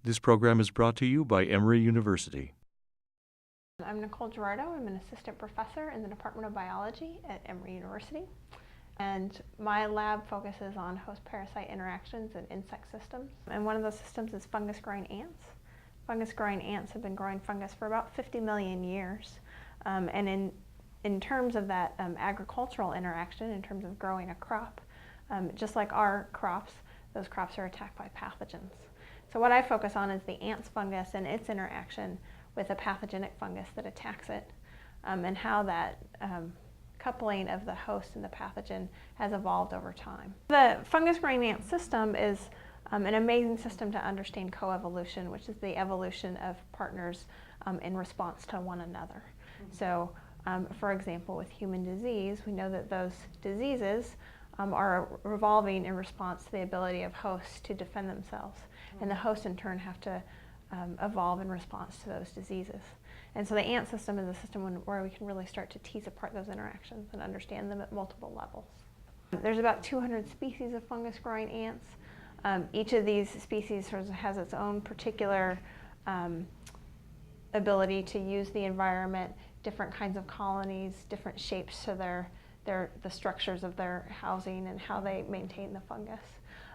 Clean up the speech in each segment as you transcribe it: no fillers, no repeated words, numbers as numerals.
This program is brought to you by Emory University. I'm Nicole Gerardo. I'm an assistant professor in the Department of Biology at Emory University. And my lab focuses on host-parasite interactions in insect systems. And one of those systems is fungus-growing ants. Fungus-growing ants have been growing fungus for about 50 million years. And in terms of that agricultural interaction, in terms of growing a crop, just like our crops, those crops are attacked by pathogens. So what I focus on is the ants fungus and its interaction with a pathogenic fungus that attacks it, and how that coupling of the host and the pathogen has evolved over time. The fungus-growing ant system is an amazing system to understand coevolution, which is the evolution of partners in response to one another. So, for example, with human disease, we know that those diseases are evolving in response to the ability of hosts to defend themselves. And the hosts in turn have to evolve in response to those diseases. And so the ant system is a system where we can really start to tease apart those interactions and understand them at multiple levels. There's about 200 species of fungus-growing ants. Each of these species has its own particular ability to use the environment, different kinds of colonies, different shapes to the structures of their housing and how they maintain the fungus.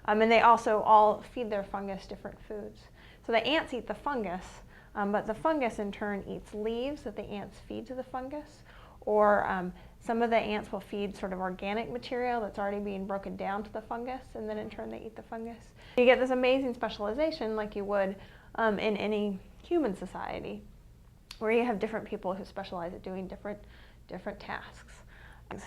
And they also all feed their fungus different foods. So the ants eat the fungus, but the fungus in turn eats leaves that the ants feed to the fungus, or some of the ants will feed sort of organic material that's already being broken down to the fungus, and then in turn they eat the fungus. You get this amazing specialization like you would in any human society, where you have different people who specialize at doing different tasks.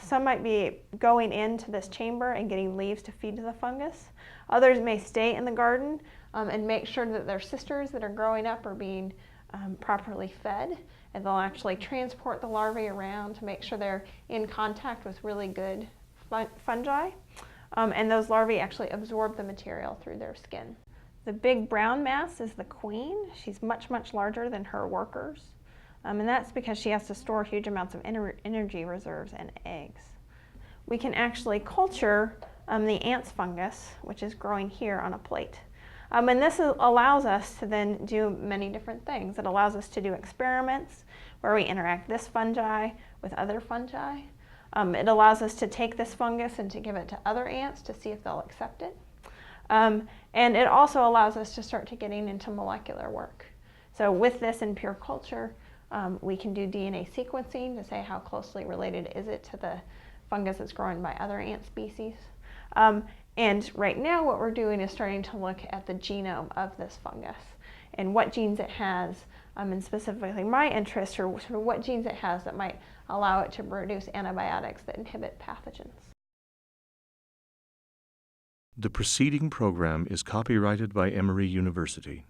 Some might be going into this chamber and getting leaves to feed to the fungus. Others may stay in the garden and make sure that their sisters that are growing up are being properly fed. And they'll actually transport the larvae around to make sure they're in contact with really good fungi. And those larvae actually absorb the material through their skin. The big brown mass is the queen. She's much, much larger than her workers. And that's because she has to store huge amounts of energy reserves and eggs. We can actually culture the ants fungus, which is growing here on a plate. And this allows us to then do many different things. It allows us to do experiments where we interact this fungi with other fungi. It allows us to take this fungus and to give it to other ants to see if they'll accept it. And it also allows us to start to getting into molecular work. So with this in pure culture, we can do DNA sequencing to say how closely related is it to the fungus that's grown by other ant species. And right now what we're doing is starting to look at the genome of this fungus and what genes it has, and specifically my interest are sort of what genes it has that might allow it to produce antibiotics that inhibit pathogens. The preceding program is copyrighted by Emory University.